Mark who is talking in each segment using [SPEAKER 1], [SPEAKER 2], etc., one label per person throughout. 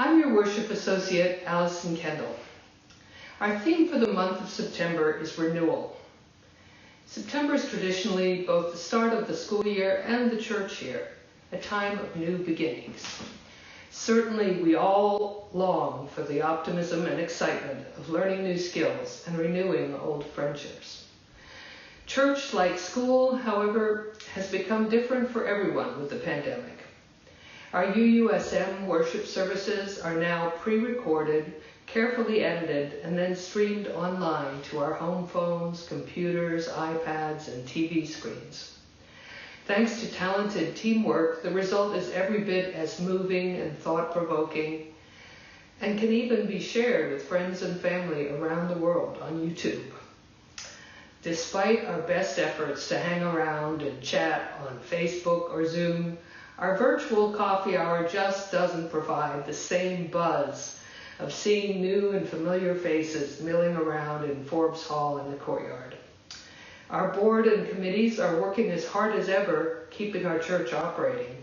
[SPEAKER 1] I'm your worship associate, Allison Kendall. Our theme for the month of September is renewal. September is traditionally both the start of the school year and the church year, a time of new beginnings. Certainly, we all long for the optimism and excitement of learning new skills and renewing old friendships. Church, like school, however, has become different for everyone with the pandemic. Our UUSM worship services are now pre-recorded, carefully edited, and then streamed online to our home phones, computers, iPads, and TV screens. Thanks to talented teamwork, the result is every bit as moving and thought-provoking, and can even be shared with friends and family around the world on YouTube. Despite our best efforts to hang around and chat on Facebook or Zoom, our virtual coffee hour just doesn't provide the same buzz of seeing new and familiar faces milling around in Forbes Hall in the courtyard. Our board and committees are working as hard as ever, keeping our church operating,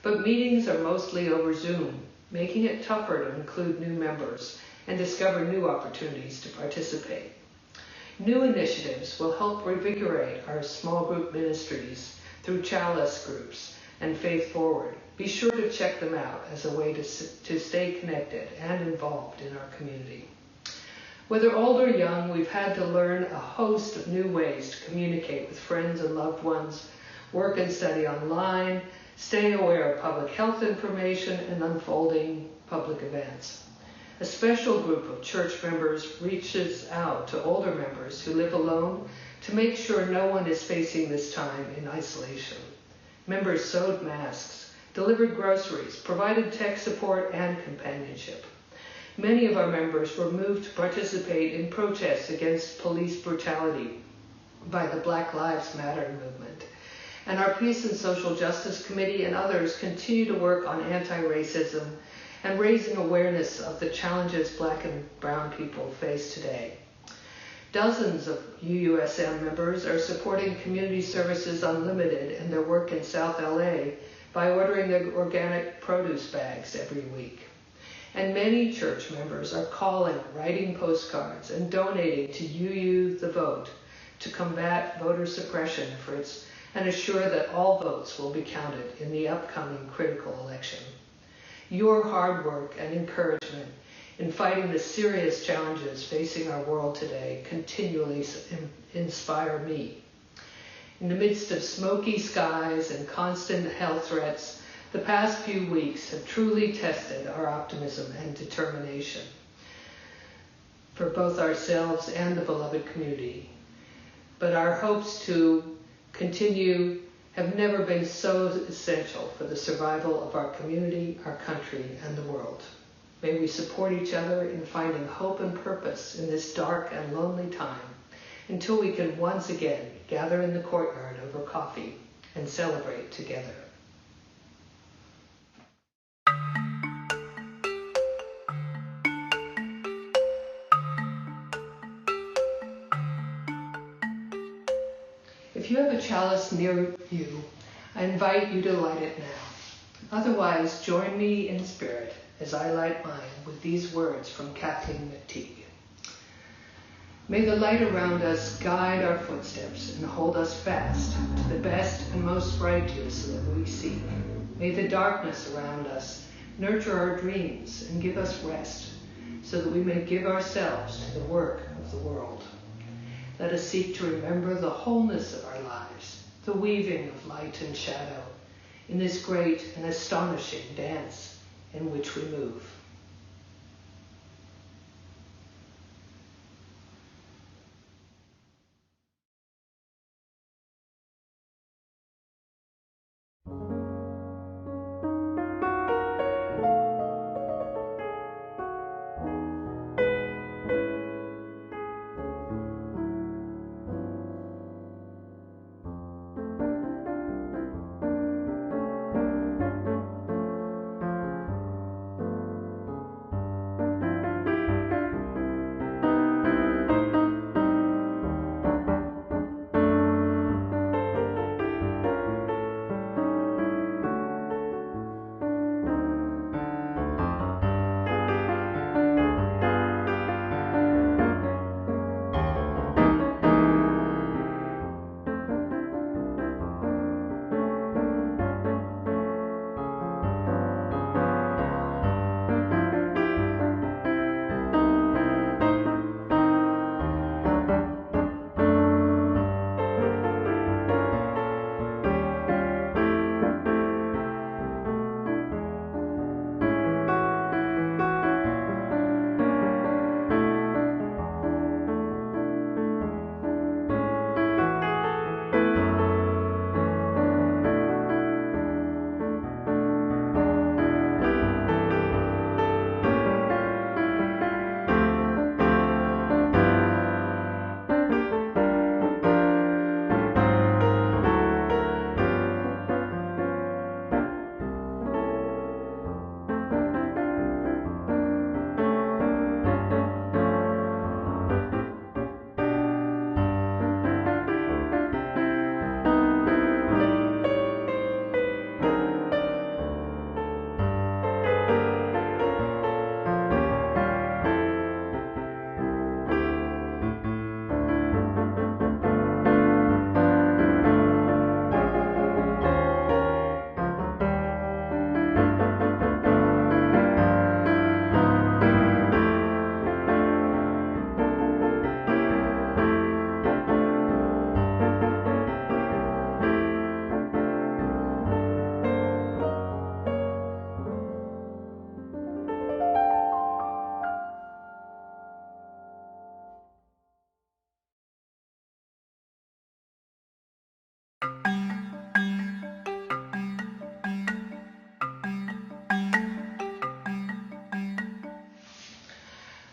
[SPEAKER 1] but meetings are mostly over Zoom, making it tougher to include new members and discover new opportunities to participate. New initiatives will help revigorate our small group ministries through chalice groups and Faith Forward. Be sure to check them out as a way to stay connected and involved in our community. Whether old or young, we've had to learn a host of new ways to communicate with friends and loved ones, work and study online, stay aware of public health information, and unfolding public events. A special group of church members reaches out to older members who live alone to make sure no one is facing this time in isolation. Members sewed masks, delivered groceries, provided tech support and companionship. Many of our members were moved to participate in protests against police brutality by the Black Lives Matter movement. And our Peace and Social Justice Committee and others continue to work on anti-racism and raising awareness of the challenges Black and brown people face today. Dozens of UUSM members are supporting Community Services Unlimited in their work in South LA by ordering their organic produce bags every week. And many church members are calling, writing postcards, and donating to UU the Vote to combat voter suppression efforts and assure that all votes will be counted in the upcoming critical election. Your hard work and encouragement in fighting the serious challenges facing our world today continually inspire me. In the midst of smoky skies and constant health threats, the past few weeks have truly tested our optimism and determination for both ourselves and the beloved community. But our hopes to continue have never been so essential for the survival of our community, our country, and the world. May we support each other in finding hope and purpose in this dark and lonely time until we can once again gather in the courtyard over coffee and celebrate together. If you have a chalice near you, I invite you to light it now. Otherwise, join me in spirit as I light mine with these words from Kathleen McTeague. May the light around us guide our footsteps and hold us fast to the best and most righteous that we seek. May the darkness around us nurture our dreams and give us rest so that we may give ourselves to the work of the world. Let us seek to remember the wholeness of our lives, the weaving of light and shadow, in this great and astonishing dance in which we move.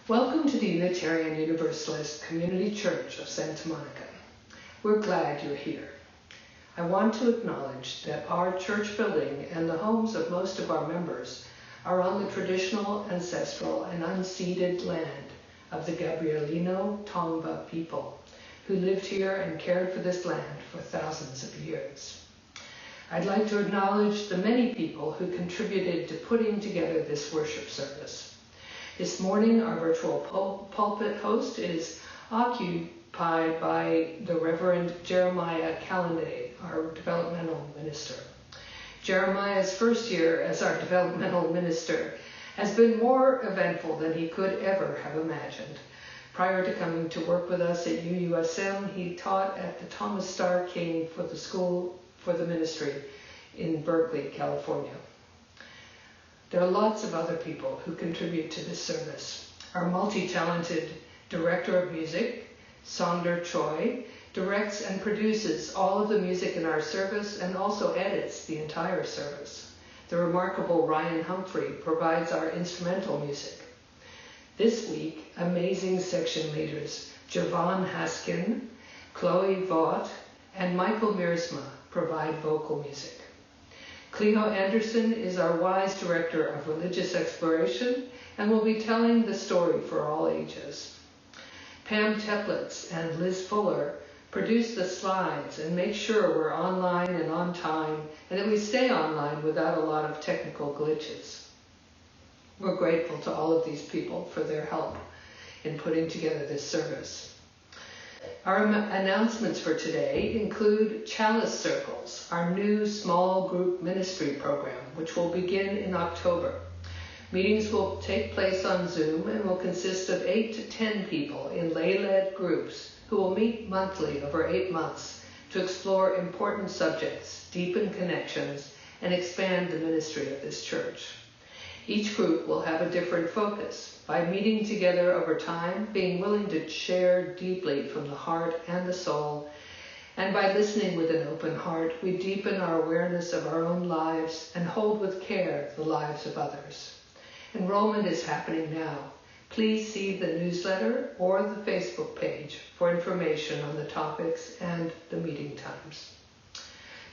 [SPEAKER 1] Welcome to the Unitarian Universalist Community Church of Santa Monica. We're glad you're here. I want to acknowledge that our church building and the homes of most of our members are on the traditional, ancestral, and unceded land of the Gabrielino Tongva people who lived here and cared for this land for thousands of years. I'd like to acknowledge the many people who contributed to putting together this worship service. This morning, our virtual pulpit host is occupied by the Reverend Jeremiah Kalendae, our developmental minister. Jeremiah's first year as our developmental minister has been more eventful than he could ever have imagined. Prior to coming to work with us at UUSM, he taught at the Thomas Starr King for the School for the Ministry in Berkeley, California. There are lots of other people who contribute to this service. Our multi-talented director of music, Sonder Choi, directs and produces all of the music in our service and also edits the entire service. The remarkable Ryan Humphrey provides our instrumental music. This week, amazing section leaders Javon Haskin, Chloe Vaught, and Michael Miersma provide vocal music. Cleo Anderson is our wise director of religious exploration and will be telling the story for all ages. Pam Teplitz and Liz Fuller produce the slides and make sure we're online and on time and that we stay online without a lot of technical glitches. We're grateful to all of these people for their help in putting together this service. Our announcements for today include Chalice Circles, our new small group ministry program, which will begin in October. Meetings will take place on Zoom and will consist of 8 to 10 people in lay-led groups who will meet monthly over 8 months to explore important subjects, deepen connections, and expand the ministry of this church. Each group will have a different focus. By meeting together over time, being willing to share deeply from the heart and the soul, and by listening with an open heart, we deepen our awareness of our own lives and hold with care the lives of others. Enrollment is happening now. Please see the newsletter or the Facebook page for information on the topics and the meeting times.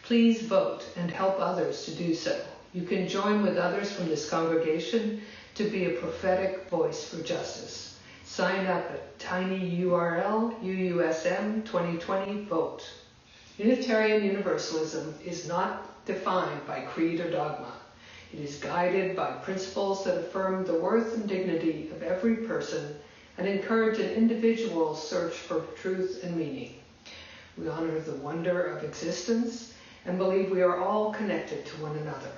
[SPEAKER 1] Please vote and help others to do so. You can join with others from this congregation to be a prophetic voice for justice. Sign up at tiny URL UUSM 2020 vote. Unitarian Universalism is not defined by creed or dogma. It is guided by principles that affirm the worth and dignity of every person and encourage an individual's search for truth and meaning. We honor the wonder of existence and believe we are all connected to one another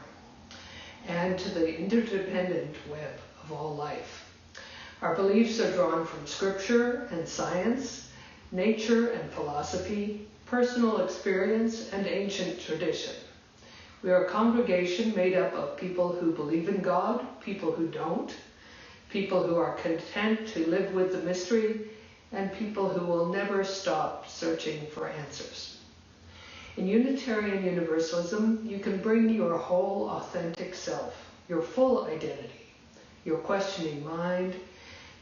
[SPEAKER 1] and to the interdependent web of all life. Our beliefs are drawn from scripture and science, nature and philosophy, personal experience and ancient tradition. We are a congregation made up of people who believe in God, people who don't, people who are content to live with the mystery, and people who will never stop searching for answers. In Unitarian Universalism, you can bring your whole authentic self, your full identity, your questioning mind,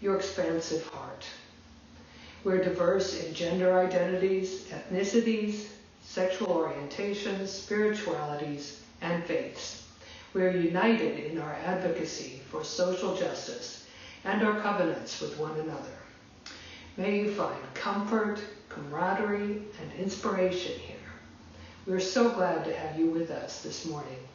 [SPEAKER 1] your expansive heart. We're diverse in gender identities, ethnicities, sexual orientations, spiritualities, and faiths. We are united in our advocacy for social justice and our covenants with one another. May you find comfort, camaraderie, and inspiration here. We're so glad to have you with us this morning.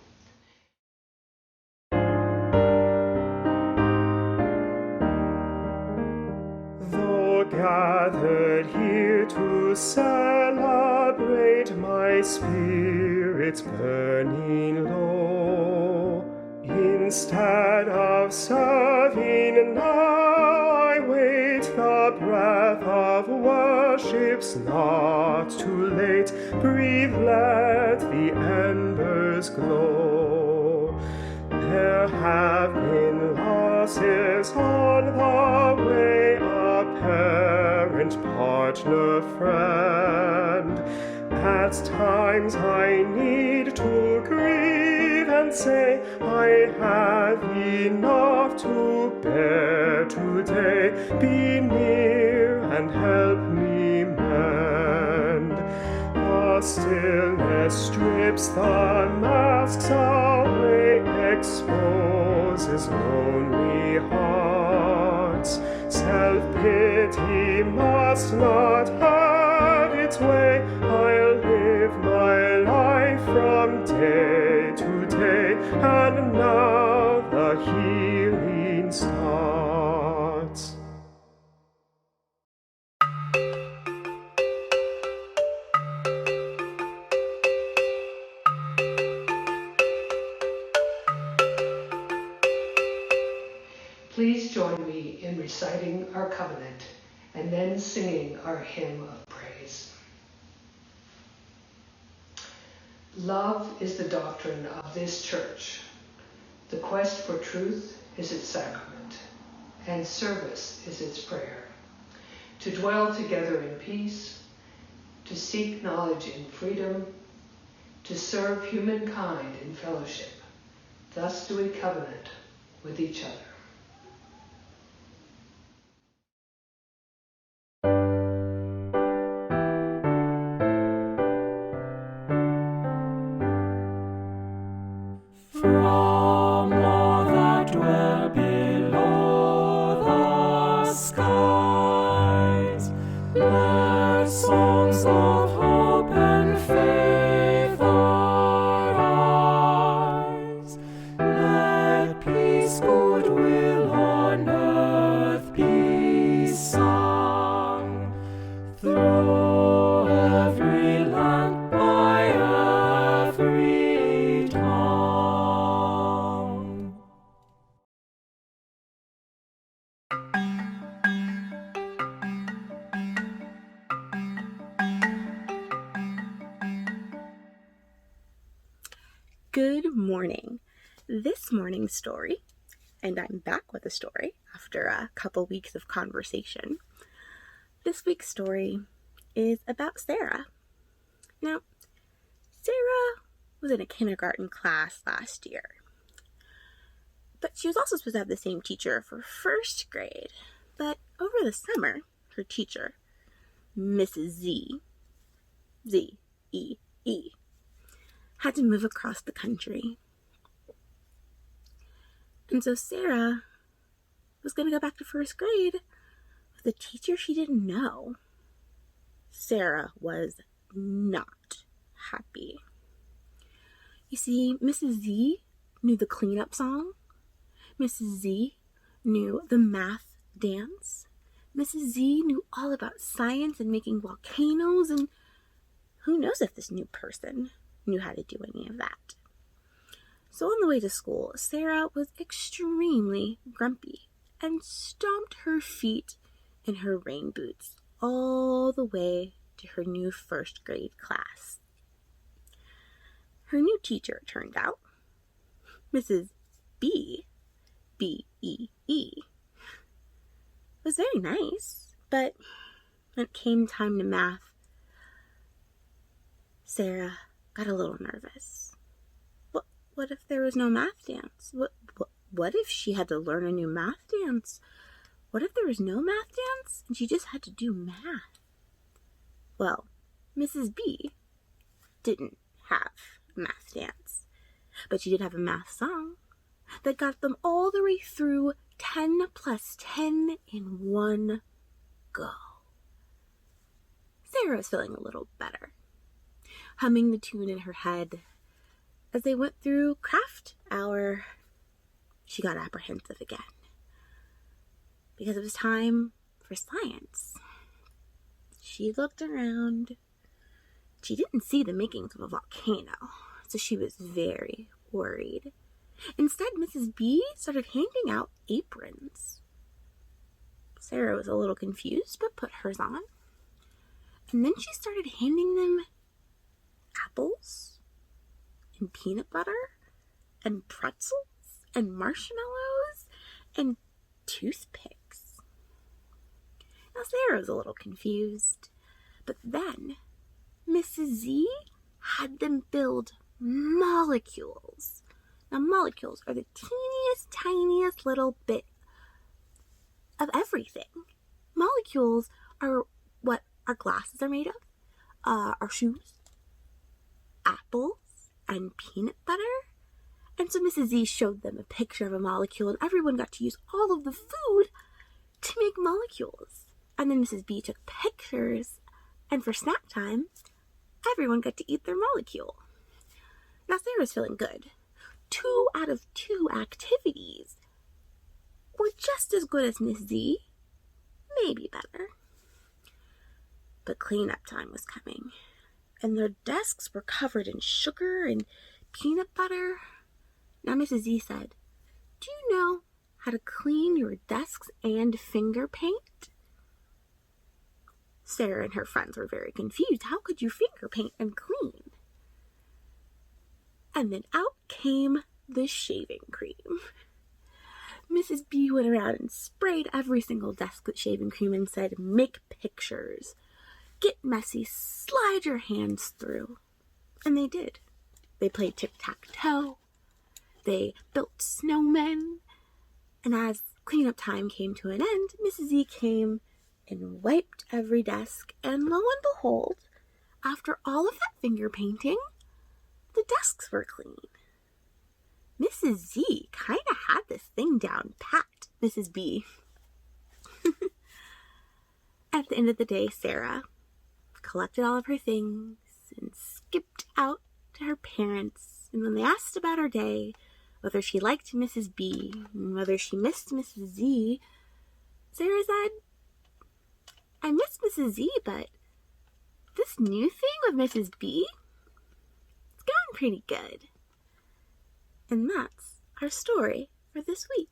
[SPEAKER 2] Though gathered here to celebrate, my spirit's burning low. Instead of serving now, I wait the breath of worship's not too late. Breathe, let the embers glow. There have been losses on the way, a parent, partner, friend. At times I need to grieve and say, I have enough to bear today. Be near and help me mend. The stillness strips the masks away, exposes lonely hearts. Self-pity must not have its way. I'll live my life from day to day, and now the healing starts.
[SPEAKER 1] Please join me in reciting our covenant and then singing our hymn of praise. Love is the doctrine of this church. The quest for truth is its sacrament, and service is its prayer. To dwell together in peace, to seek knowledge in freedom, to serve humankind in fellowship. Thus do we covenant with each other.
[SPEAKER 3] From all that dwell below the skies, let songs of hope and faith arise. Let peace, goodwill on earth be sung through every land by every tongue.
[SPEAKER 4] Good morning. This morning's story, and I'm back with a story after a couple weeks of conversation. This week's story is about Sarah. Now, Sarah was in a kindergarten class last year, but she was also supposed to have the same teacher for first grade. But over the summer, her teacher, Mrs. Z-E-E, had to move across the country. And so Sarah was going to go back to first grade with a teacher she didn't know. Sarah was not happy. You see, Mrs. Z knew the cleanup song. Mrs. Z knew the math dance. Mrs. Z knew all about science and making volcanoes, and who knows if this new person knew how to do any of that. So on the way to school, Sarah was extremely grumpy and stomped her feet in her rain boots all the way to her new first grade class. Her new teacher, it turned out, Mrs. B-E-E, was very nice, but when it came time to math, Sarah got a little nervous. What if there was no math dance? What if she had to learn a new math dance? What if there was no math dance and she just had to do math? Well, Mrs. B didn't have a math dance, but she did have a math song that got them all the way through 10 plus 10 in one go. Sarah was feeling a little better, humming the tune in her head. As they went through craft hour, she got apprehensive again because it was time for science. She looked around. She didn't see the makings of a volcano, so she was very worried. Instead, Mrs. B started handing out aprons. Sarah was a little confused, but put hers on. And then she started handing them apples and peanut butter and pretzels and marshmallows and toothpicks. Now Sarah was a little confused, but then Mrs. Z had them build molecules Now, molecules are the teeniest, tiniest little bit of everything. Molecules are what our glasses are made of, our shoes, apples, and peanut butter. And so Mrs. Z showed them a picture of a molecule, and everyone got to use all of the food to make molecules. And then Mrs. B took pictures, and for snack time, everyone got to eat their molecule. Now Sarah's feeling good. 2 out of 2 activities were just as good as Miss Z, maybe better. But cleanup time was coming, and their desks were covered in sugar and peanut butter. Now Mrs. Z said, "Do you know how to clean your desks and finger paint?" Sarah and her friends were very confused. How could you finger paint and clean? And then out came the shaving cream. Mrs. B went around and sprayed every single desk with shaving cream and said, "Make pictures. Get messy. Slide your hands through." And they did. They played tic-tac-toe. They built snowmen. And as cleanup time came to an end, Mrs. Z came and wiped every desk. And lo and behold, after all of that finger painting, the desks were clean. Mrs. Z kind of had this thing down pat, Mrs. B. At the end of the day, Sarah collected all of her things and skipped out to her parents. And when they asked about her day, whether she liked Mrs. B and whether she missed Mrs. Z, Sarah said, "I miss Mrs. Z, but this new thing with Mrs. B, it's going pretty good." And that's our story for this week.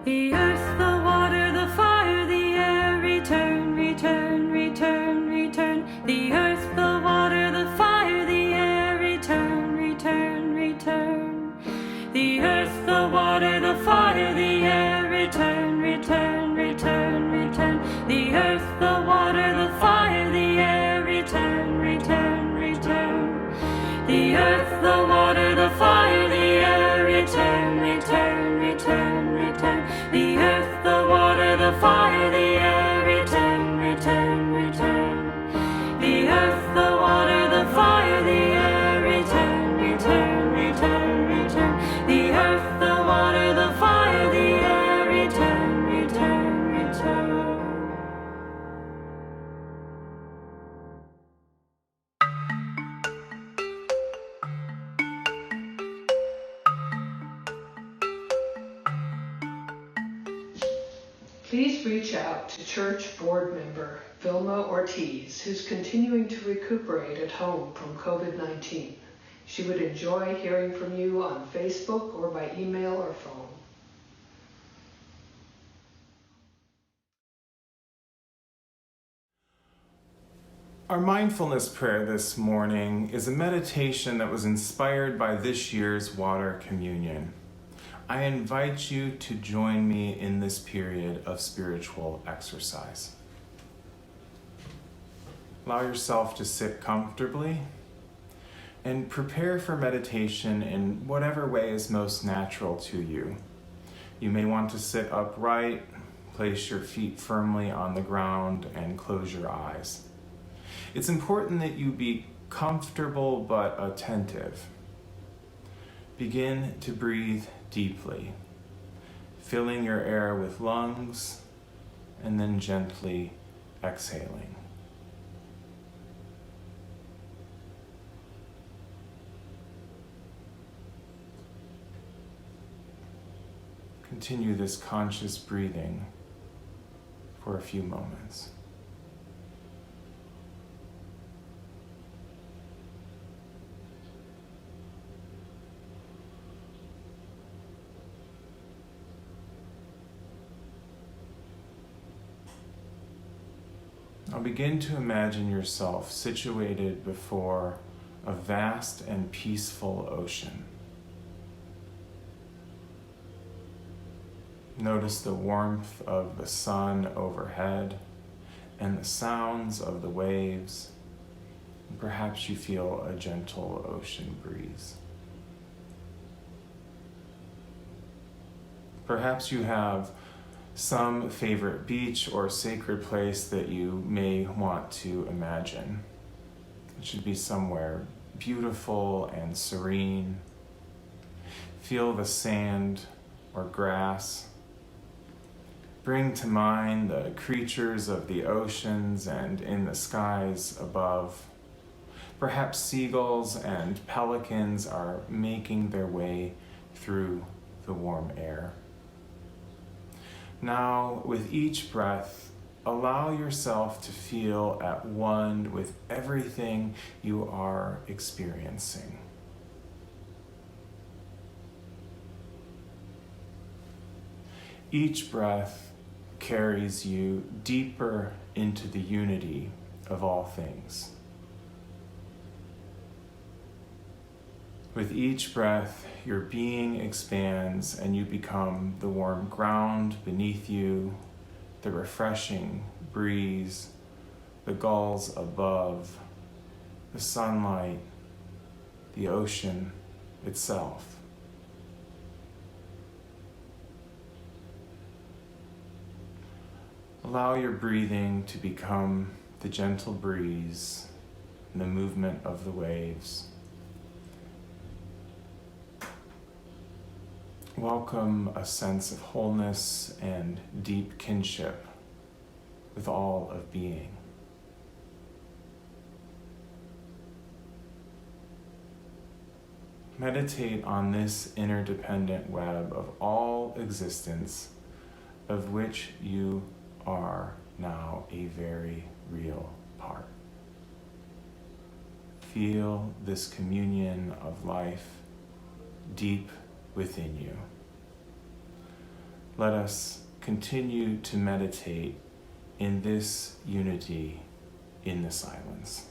[SPEAKER 3] The earth, the water, the fire, the air, return, return, return, return. The earth, the water, the fire, the air, return, return, return. The earth, the water, the fire, the air, return, return, return, return. The earth, the water, the fire, the air, return, return, return. The earth, the water, the fire, the air, return, return, return, return. The earth, the water, the fire, the air, return, return, return. The earth, the water, the fire, the air, return, return, return, return. The earth, the water, the fire, the air, return, return, return.
[SPEAKER 1] Please reach out to church board member Vilma Ortiz, who's continuing to recuperate at home from COVID-19. She would enjoy hearing from you on Facebook or by email or phone.
[SPEAKER 5] Our mindfulness prayer this morning is a meditation that was inspired by this year's water communion. I invite you to join me in this period of spiritual exercise. Allow yourself to sit comfortably and prepare for meditation in whatever way is most natural to you. You may want to sit upright, place your feet firmly on the ground, and close your eyes. It's important that you be comfortable but attentive. Begin to breathe deeply, filling your air with lungs and then gently exhaling. Continue this conscious breathing for a few moments. Now begin to imagine yourself situated before a vast and peaceful ocean. Notice the warmth of the sun overhead and the sounds of the waves. And perhaps you feel a gentle ocean breeze. Perhaps you have some favorite beach or sacred place that you may want to imagine. It should be somewhere beautiful and serene. Feel the sand or grass. Bring to mind the creatures of the oceans and in the skies above. Perhaps seagulls and pelicans are making their way through the warm air. Now, with each breath, allow yourself to feel at one with everything you are experiencing. Each breath carries you deeper into the unity of all things. With each breath, your being expands and you become the warm ground beneath you, the refreshing breeze, the gulls above, the sunlight, the ocean itself. Allow your breathing to become the gentle breeze and the movement of the waves. Welcome a sense of wholeness and deep kinship with all of being. Meditate on this interdependent web of all existence, of which you are now a very real part. Feel this communion of life deep within you. Let us continue to meditate in this unity in the silence.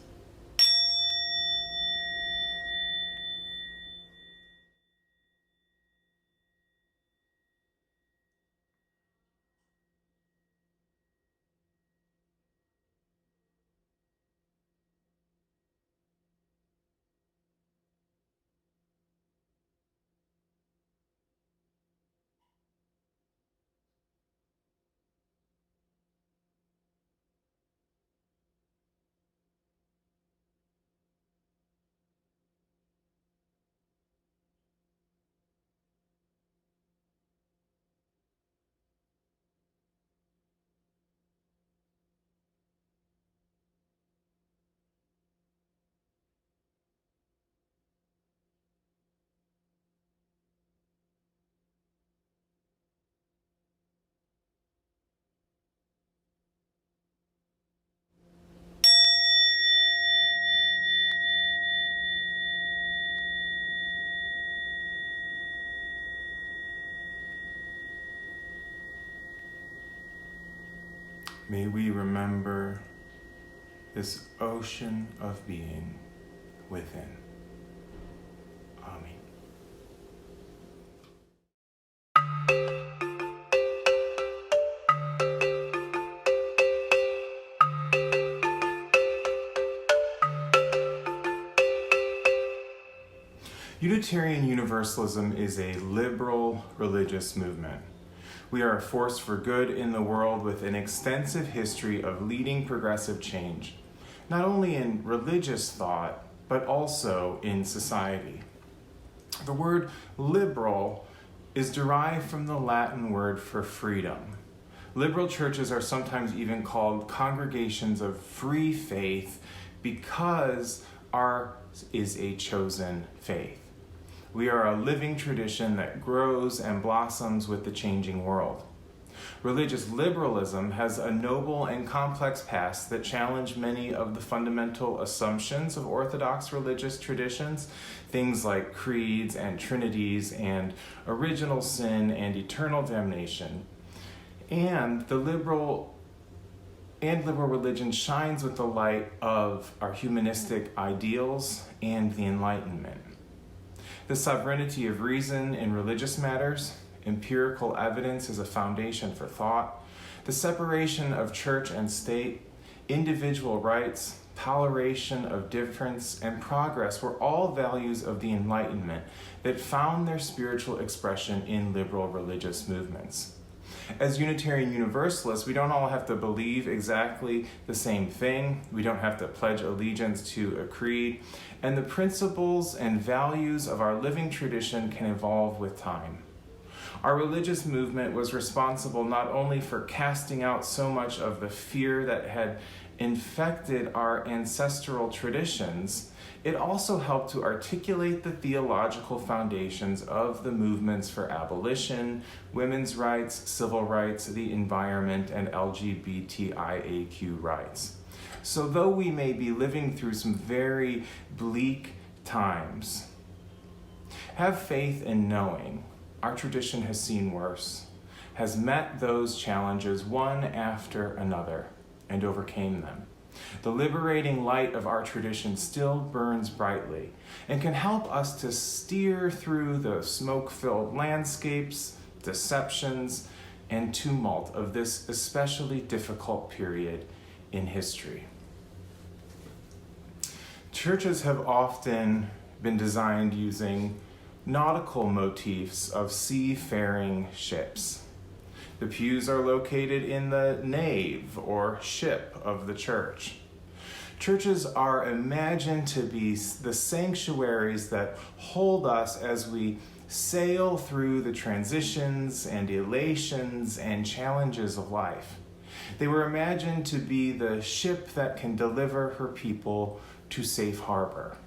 [SPEAKER 5] May we remember this ocean of being within. Amen. Unitarian Universalism is a liberal religious movement. We are a force for good in the world with an extensive history of leading progressive change, not only in religious thought, but also in society. The word liberal is derived from the Latin word for freedom. Liberal churches are sometimes even called congregations of free faith because ours is a chosen faith. We are a living tradition that grows and blossoms with the changing world. Religious liberalism has a noble and complex past that challenge many of the fundamental assumptions of Orthodox religious traditions, things like creeds and trinities and original sin and eternal damnation. And liberal religion shines with the light of our humanistic ideals and the Enlightenment. The sovereignty of reason in religious matters, empirical evidence as a foundation for thought, the separation of church and state, Individual rights, toleration of difference, and progress were all values of the Enlightenment that found their spiritual expression in liberal religious movements. As Unitarian Universalists, we don't all have to believe exactly the same thing. We don't have to pledge allegiance to a creed. And the principles and values of our living tradition can evolve with time. Our religious movement was responsible not only for casting out so much of the fear that had infected our ancestral traditions, it also helped to articulate the theological foundations of the movements for abolition, women's rights, civil rights, the environment, and LGBTIAQ rights. So though we may be living through some very bleak times, have faith in knowing our tradition has seen worse, has met those challenges one after another, and overcame them. The liberating light of our tradition still burns brightly and can help us to steer through the smoke-filled landscapes, deceptions, and tumult of this especially difficult period in history. Churches have often been designed using nautical motifs of seafaring ships. The pews are located in the nave or ship of the church. Churches are imagined to be the sanctuaries that hold us as we sail through the transitions and elations and challenges of life. They were imagined to be the ship that can deliver her people to safe harbor.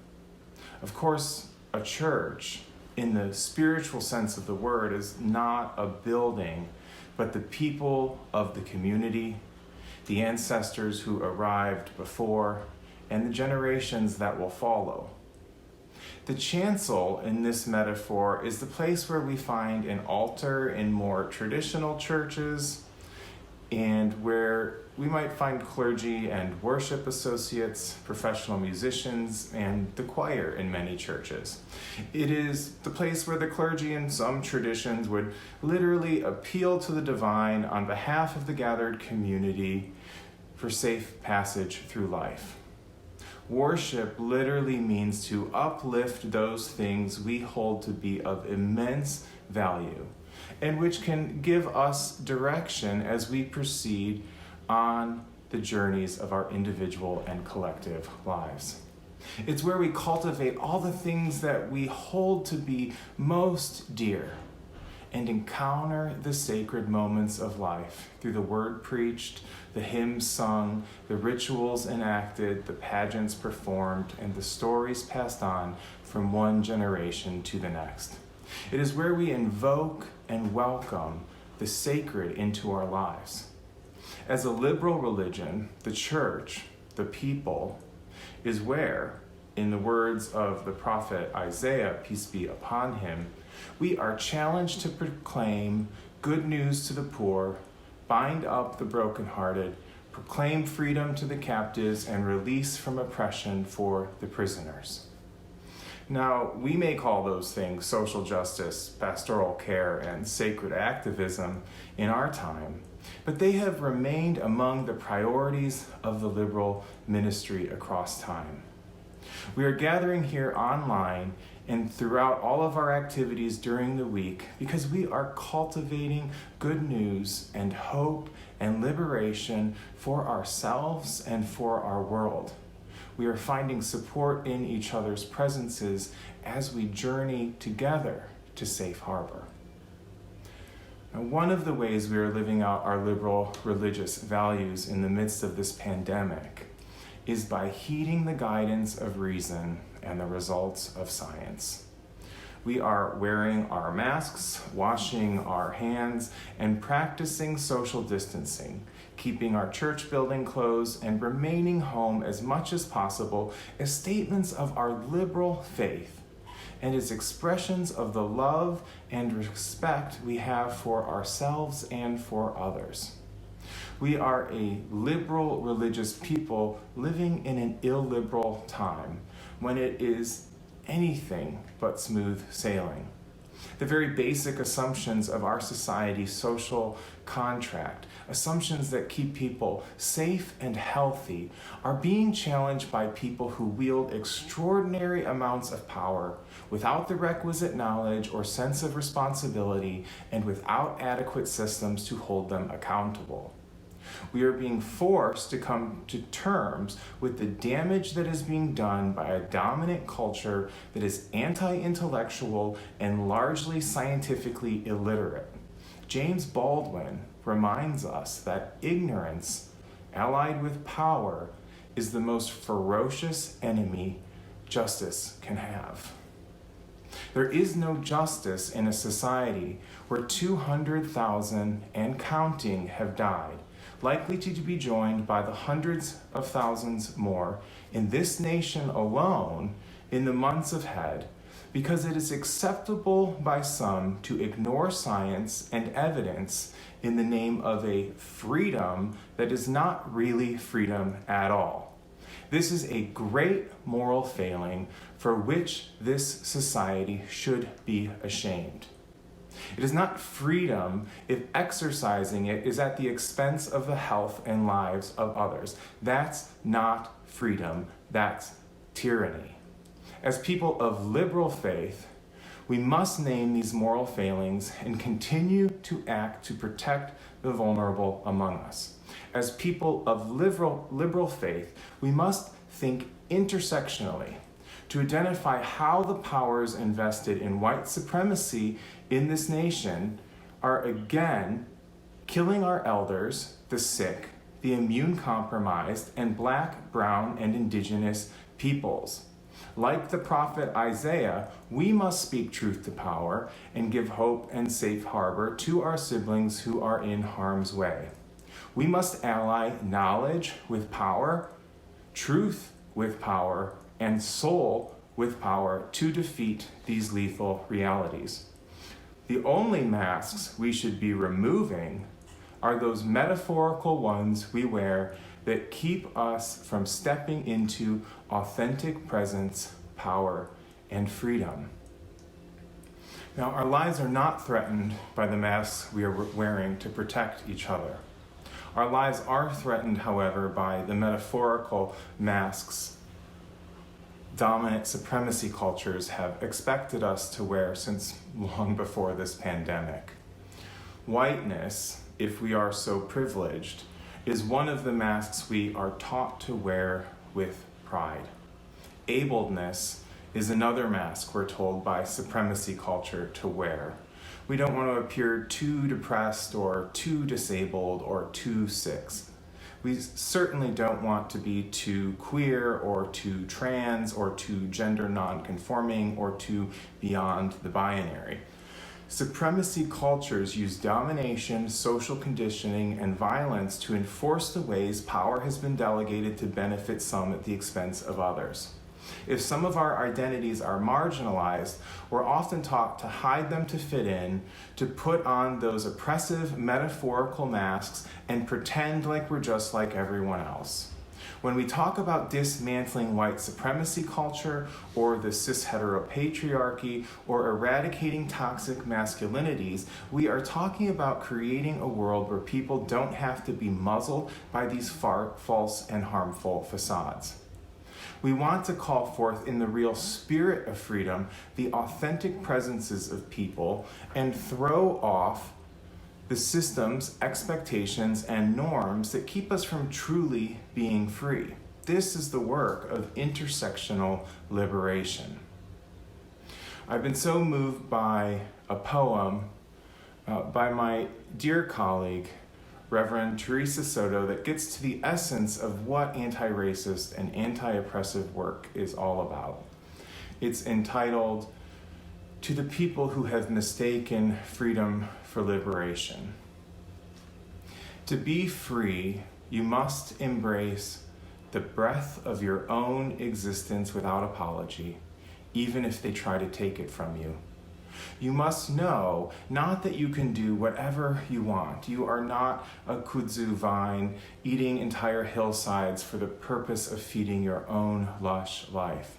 [SPEAKER 5] Of course, a church, in the spiritual sense of the word, is not a building, but the people of the community, the ancestors who arrived before, and the generations that will follow. The chancel in this metaphor is the place where we find an altar in more traditional churches, and where we might find clergy and worship associates, professional musicians, and the choir in many churches. It is the place where the clergy in some traditions would literally appeal to the divine on behalf of the gathered community for safe passage through life. Worship literally means to uplift those things we hold to be of immense value, and which can give us direction as we proceed on the journeys of our individual and collective lives. It's where we cultivate all the things that we hold to be most dear and encounter the sacred moments of life through the word preached, the hymns sung, the rituals enacted, the pageants performed, and the stories passed on from one generation to the next. It is where we invoke and welcome the sacred into our lives. As a liberal religion, the church, the people, is where, in the words of the prophet Isaiah, peace be upon him, we are challenged to proclaim good news to the poor, bind up the brokenhearted, proclaim freedom to the captives, and release from oppression for the prisoners. Now, we may call those things social justice, pastoral care, and sacred activism in our time, but they have remained among the priorities of the liberal ministry across time. We are gathering here online and throughout all of our activities during the week because we are cultivating good news and hope and liberation for ourselves and for our world. We are finding support in each other's presences as we journey together to safe harbor. Now, one of the ways we are living out our liberal religious values in the midst of this pandemic is by heeding the guidance of reason and the results of science. We are wearing our masks, washing our hands, and practicing social distancing, keeping our church building closed, and remaining home as much as possible as statements of our liberal faith and as expressions of the love and respect we have for ourselves and for others. We are a liberal religious people living in an illiberal time when it is anything but smooth sailing. The very basic assumptions of our society's social contract, assumptions that keep people safe and healthy, are being challenged by people who wield extraordinary amounts of power without the requisite knowledge or sense of responsibility and without adequate systems to hold them accountable. We are being forced to come to terms with the damage that is being done by a dominant culture that is anti-intellectual and largely scientifically illiterate. James Baldwin reminds us that ignorance, allied with power, is the most ferocious enemy justice can have. There is no justice in a society where 200,000 and counting have died, likely to be joined by the hundreds of thousands more in this nation alone in the months ahead, because it is acceptable by some to ignore science and evidence in the name of a freedom that is not really freedom at all. This is a great moral failing for which this society should be ashamed. It is not freedom if exercising it is at the expense of the health and lives of others. That's not freedom, that's tyranny. As people of liberal faith, we must name these moral failings and continue to act to protect the vulnerable among us. As people of liberal faith, we must think intersectionally to identify how the powers invested in white supremacy in this nation are again killing our elders, the sick, the immune-compromised, and Black, brown, and indigenous peoples. Like the prophet Isaiah, we must speak truth to power and give hope and safe harbor to our siblings who are in harm's way. We must ally knowledge with power, truth with power, and soul with power to defeat these lethal realities. The only masks we should be removing are those metaphorical ones we wear that keep us from stepping into authentic presence, power, and freedom. Now, our lives are not threatened by the masks we are wearing to protect each other. Our lives are threatened, however, by the metaphorical masks dominant supremacy cultures have expected us to wear since long before this pandemic. Whiteness, if we are so privileged, is one of the masks we are taught to wear with pride. Ableness is another mask we're told by supremacy culture to wear. We don't want to appear too depressed or too disabled or too sick. We certainly don't want to be too queer or too trans or too gender non-conforming or too beyond the binary. Supremacy cultures use domination, social conditioning, and violence to enforce the ways power has been delegated to benefit some at the expense of others. If some of our identities are marginalized, we're often taught to hide them to fit in, to put on those oppressive metaphorical masks and pretend like we're just like everyone else. When we talk about dismantling white supremacy culture or the cis-heteropatriarchy or eradicating toxic masculinities, we are talking about creating a world where people don't have to be muzzled by these false and harmful facades. We want to call forth in the real spirit of freedom the authentic presences of people and throw off the systems, expectations, and norms that keep us from truly being free. This is the work of intersectional liberation. I've been so moved by a poem by my dear colleague, Reverend Teresa Soto, that gets to the essence of what anti-racist and anti-oppressive work is all about. It's entitled, "To the People Who Have Mistaken Freedom for Liberation." To be free, you must embrace the breath of your own existence without apology, even if they try to take it from you. You must know not that you can do whatever you want. You are not a kudzu vine eating entire hillsides for the purpose of feeding your own lush life.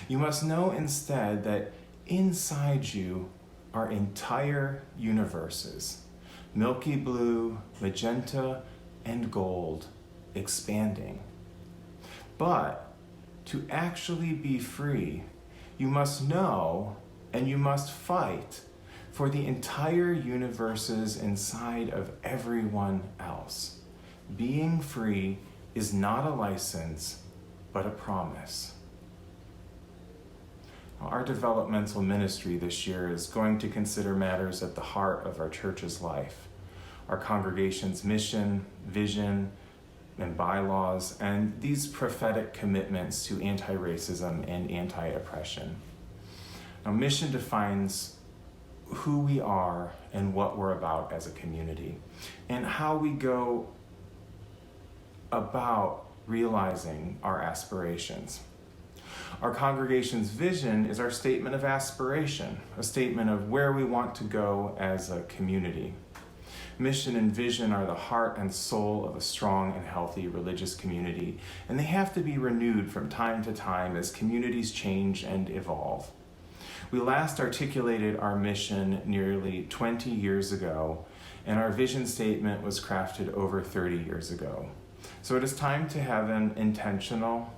[SPEAKER 5] You must know instead that inside you our entire universes, milky blue, magenta, and gold, expanding. But to actually be free, you must know and you must fight for the entire universes inside of everyone else. Being free is not a license, but a promise. Our developmental ministry this year is going to consider matters at the heart of our church's life, our congregation's mission, vision, and bylaws, and these prophetic commitments to anti-racism and anti-oppression. Now, mission defines who we are and what we're about as a community, and how we go about realizing our aspirations. Our congregation's vision is our statement of aspiration, a statement of where we want to go as a community. Mission and vision are the heart and soul of a strong and healthy religious community, and they have to be renewed from time to time as communities change and evolve. We last articulated our mission nearly 20 years ago, and our vision statement was crafted over 30 years ago. So it is time to have an intentional,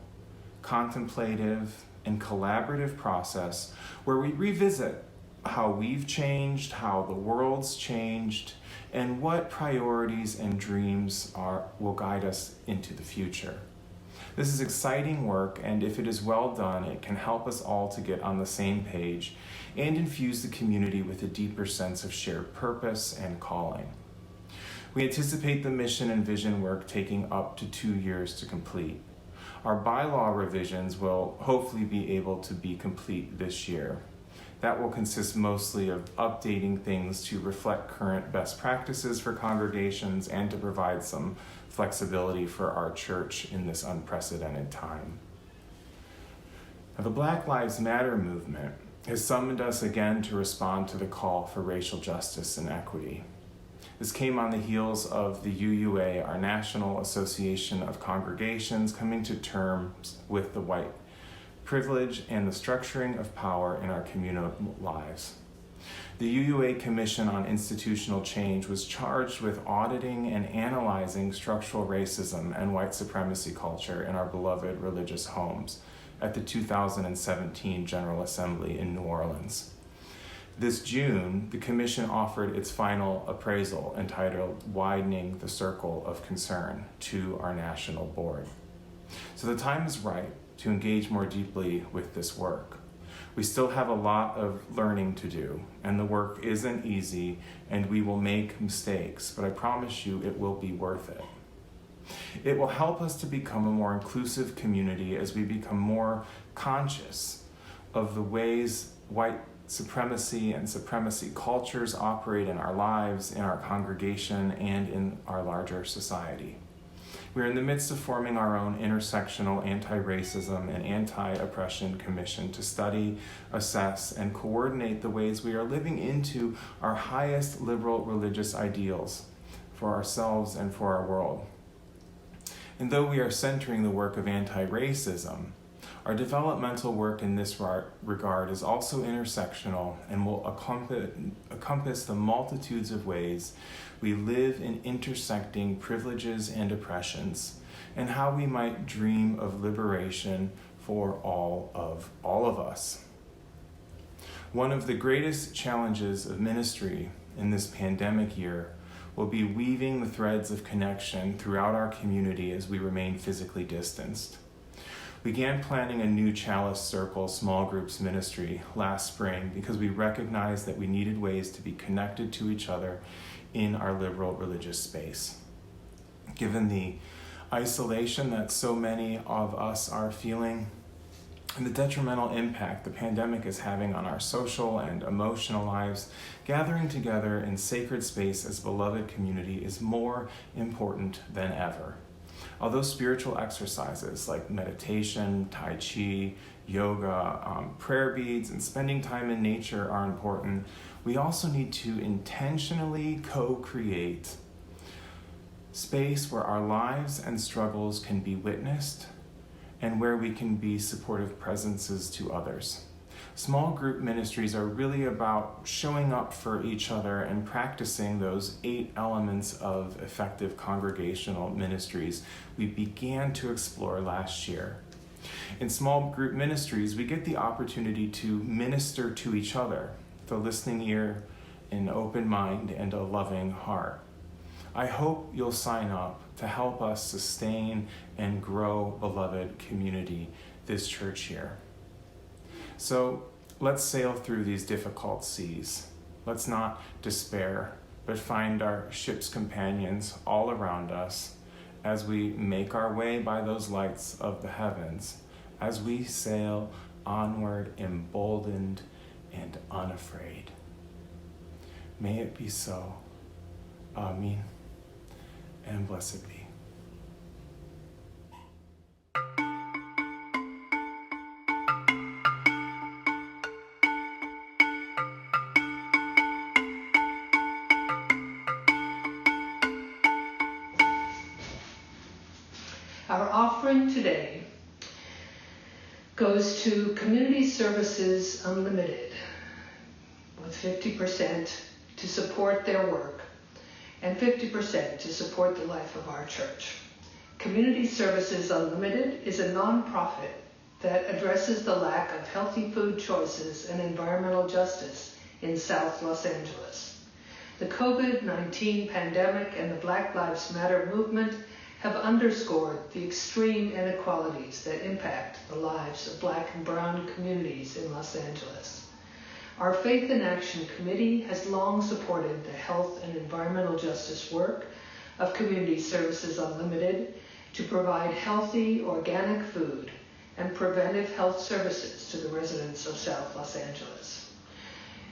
[SPEAKER 5] contemplative, and collaborative process where we revisit how we've changed, how the world's changed, and what priorities and dreams will guide us into the future. This is exciting work, and if it is well done, it can help us all to get on the same page and infuse the community with a deeper sense of shared purpose and calling. We anticipate the mission and vision work taking up to 2 years to complete. Our bylaw revisions will hopefully be able to be complete this year. That will consist mostly of updating things to reflect current best practices for congregations and to provide some flexibility for our church in this unprecedented time. Now, the Black Lives Matter movement has summoned us again to respond to the call for racial justice and equity. This came on the heels of the UUA, our National Association of Congregations, coming to terms with the white privilege and the structuring of power in our communal lives. The UUA Commission on Institutional Change was charged with auditing and analyzing structural racism and white supremacy culture in our beloved religious homes at the 2017 General Assembly in New Orleans. This June, the Commission offered its final appraisal entitled Widening the Circle of Concern to our national board. So the time is right to engage more deeply with this work. We still have a lot of learning to do, and the work isn't easy, and we will make mistakes, but I promise you it will be worth it. It will help us to become a more inclusive community as we become more conscious of the ways white supremacy and supremacy cultures operate in our lives, in our congregation, and in our larger society. We are in the midst of forming our own intersectional anti-racism and anti-oppression commission to study, assess, and coordinate the ways we are living into our highest liberal religious ideals for ourselves and for our world. And though we are centering the work of anti-racism, our developmental work in this regard is also intersectional and will encompass the multitudes of ways we live in intersecting privileges and oppressions, and how we might dream of liberation for all of us. One of the greatest challenges of ministry in this pandemic year will be weaving the threads of connection throughout our community as we remain physically distanced. We began planning a new Chalice Circle small groups ministry last spring because we recognized that we needed ways to be connected to each other in our liberal religious space. Given the isolation that so many of us are feeling and the detrimental impact the pandemic is having on our social and emotional lives, gathering together in sacred space as beloved community is more important than ever. Although spiritual exercises like meditation, Tai Chi, yoga, prayer beads, and spending time in nature are important, we also need to intentionally co-create space where our lives and struggles can be witnessed and where we can be supportive presences to others. Small group ministries are really about showing up for each other and practicing those 8 elements of effective congregational ministries we began to explore last year. In small group ministries, we get the opportunity to minister to each other, the listening ear, an open mind, and a loving heart. I hope you'll sign up to help us sustain and grow beloved community this church year. So let's sail through these difficult seas. Let's not despair, but find our ship's companions all around us as we make our way by those lights of the heavens, as we sail onward emboldened and unafraid. May it be so. Amen. And blessed be.
[SPEAKER 1] Our offering today goes to Community Services Unlimited, with 50% to support their work and 50% to support the life of our church. Community Services Unlimited is a nonprofit that addresses the lack of healthy food choices and environmental justice in South Los Angeles. The COVID-19 pandemic and the Black Lives Matter movement have underscored the extreme inequalities that impact the lives of Black and brown communities in Los Angeles. Our Faith in Action Committee has long supported the health and environmental justice work of Community Services Unlimited to provide healthy, organic food and preventive health services to the residents of South Los Angeles.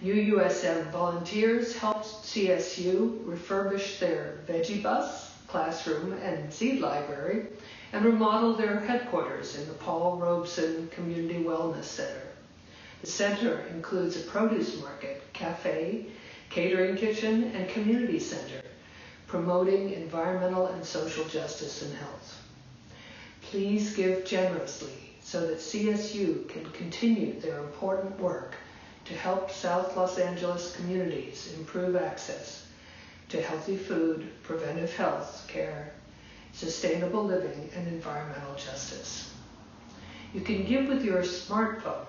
[SPEAKER 1] UUSM volunteers helped CSU refurbish their veggie bus, classroom, and seed library, and remodel their headquarters in the Paul Robeson Community Wellness Center. The center includes a produce market, cafe, catering kitchen, and community center, promoting environmental and social justice and health. Please give generously so that CSU can continue their important work to help South Los Angeles communities improve access to healthy food, preventive health care, sustainable living, and environmental justice. You can give with your smartphone.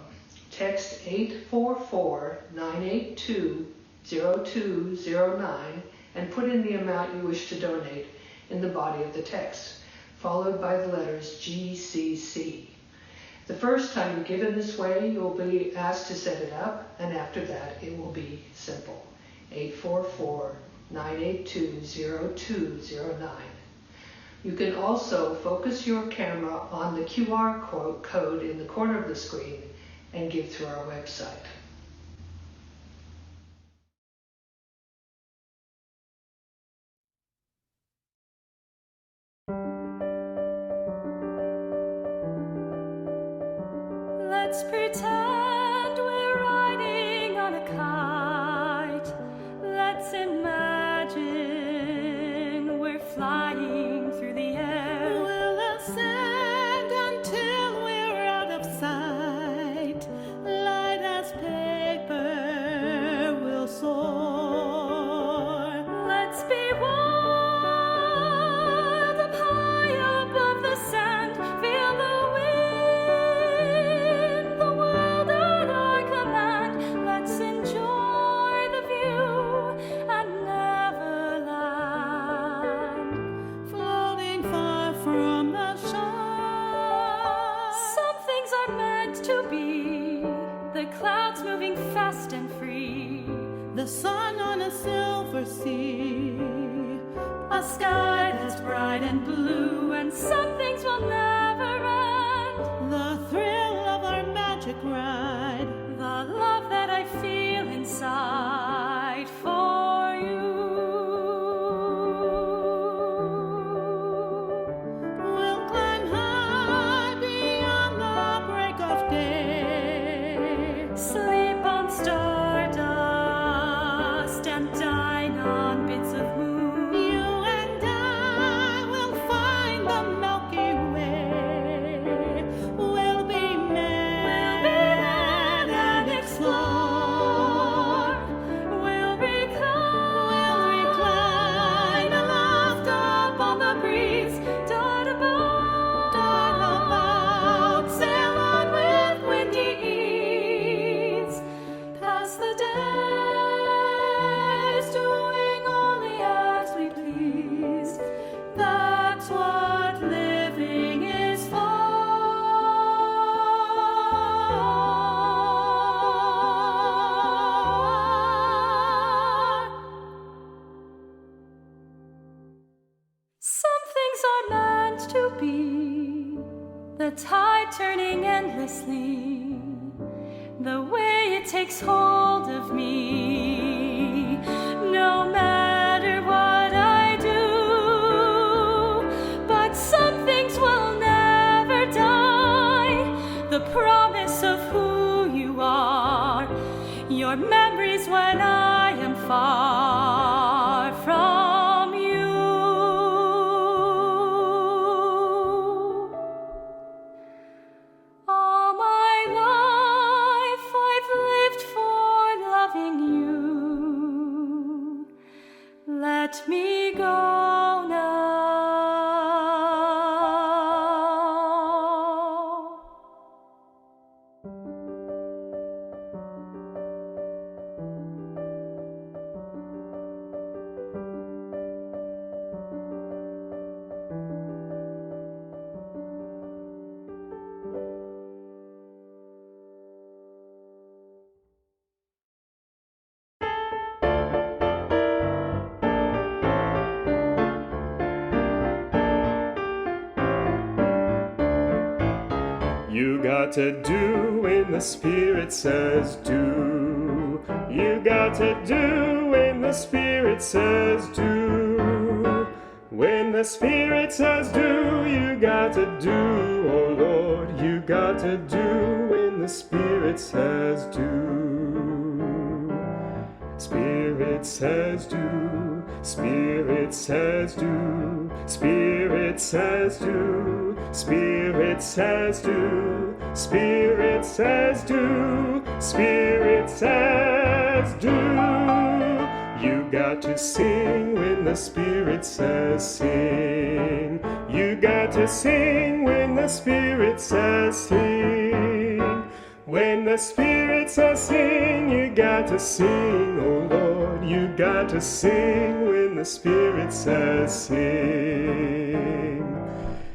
[SPEAKER 1] Text 844-982-0209 and put in the amount you wish to donate in the body of the text, followed by the letters GCC. The first time you give in this way, you will be asked to set it up, and after that, it will be simple. 844-982-0209. You can also focus your camera on the QR code in the corner of the screen and give through our website.
[SPEAKER 3] Let's pretend we're riding on a kite. Let's imagine we're flying through the air.
[SPEAKER 6] We'll ascend until we're out of sight. Light as paper, we'll soar.
[SPEAKER 3] Let's be wild up high above the sand. Feel the wind, the world at our command. Let's enjoy the view and never land.
[SPEAKER 6] Floating far from the shore.
[SPEAKER 3] Some things are meant to be, the clouds moving fast and free.
[SPEAKER 6] The sun on a silver sea.
[SPEAKER 3] A sky that's bright and blue, and some things will never end.
[SPEAKER 6] The thrill of our magic ride.
[SPEAKER 3] The love that I feel inside for you.
[SPEAKER 6] We'll climb high beyond the break of day.
[SPEAKER 3] Sleep on stardust and dine on bits of moon.
[SPEAKER 6] You and I will find the Milky Way.
[SPEAKER 3] tide turning endlessly, the way it takes hold of me. No matter what I do, but some things will never die. The promise of who you are, your memories when I am far from you. All my life I've lived for loving you. Let me go now.
[SPEAKER 2] You got to do when the Spirit says do. You got to do when the Spirit says do. When the Spirit says do, you got to do, oh Lord. You got to do when the Spirit says do. Spirit says do. Spirit says do. Spirit says do. Spirit says do. Spirit says do. Spirit says do. You got to sing when the Spirit says sing. You got to sing when the Spirit says sing. When the Spirit says sing, you got to sing, oh Lord. You got to sing when the Spirit says sing.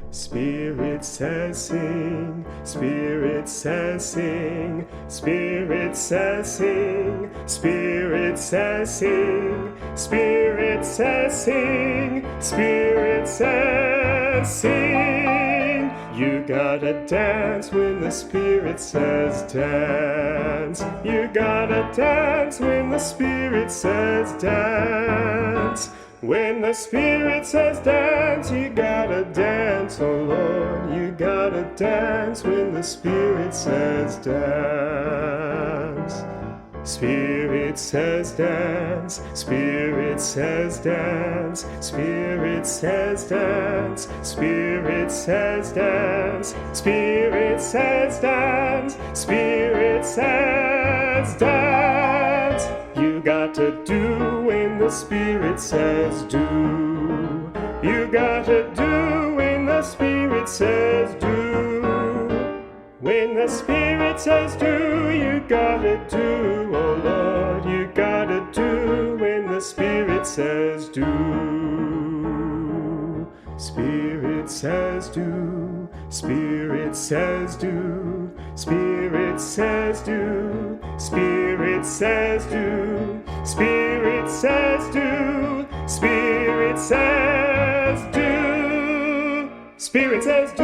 [SPEAKER 2] Spirit says sing, Spirit says sing, Spirit says sing, Spirit says sing, Spirit says sing, Spirit says sing. You gotta dance when the Spirit says dance. You gotta dance when the Spirit says dance. When the Spirit says dance, you gotta dance, oh Lord. You gotta dance when the Spirit says dance. Spirit says dance, Spirit says dance, Spirit says dance, Spirit says dance, Spirit says dance, Spirit says dance. You got to do when the Spirit says do. You got to do when the Spirit says do. When the Spirit says do, you gotta do, oh Lord. You gotta do when the Spirit says do. Spirit says do. Spirit says do. Spirit says do. Spirit says do. Spirit says do. Spirit says do. Spirit says do.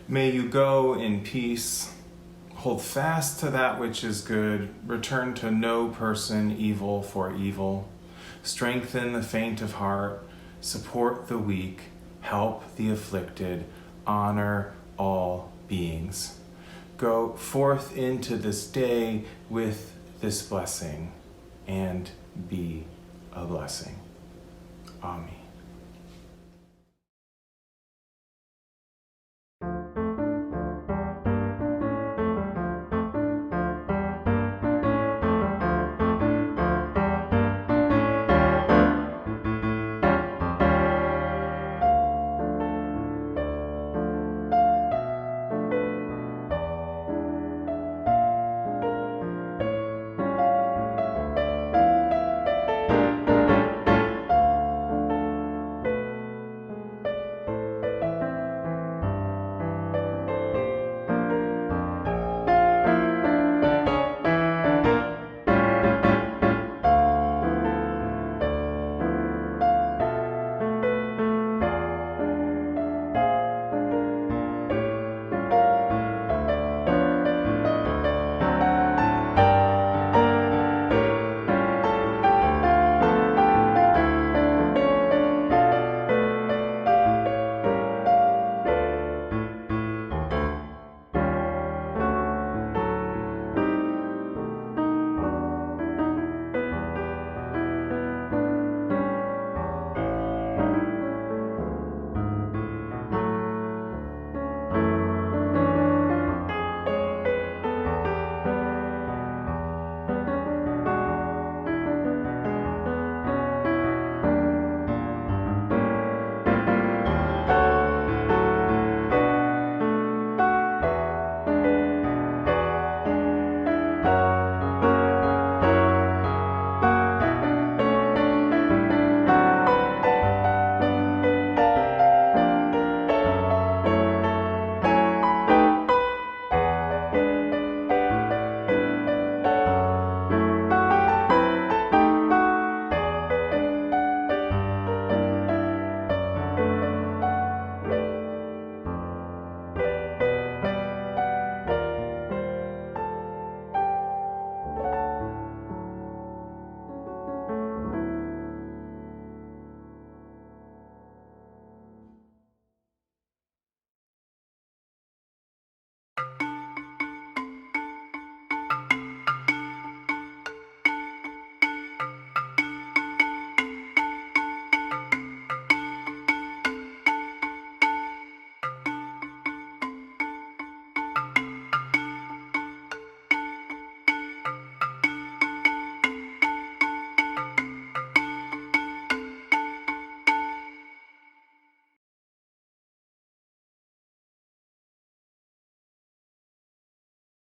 [SPEAKER 5] May you go in peace, hold fast to that which is good, return to no person evil for evil, strengthen the faint of heart, support the weak, help the afflicted, honor all beings. Go forth into this day with this blessing and be a blessing. Amen.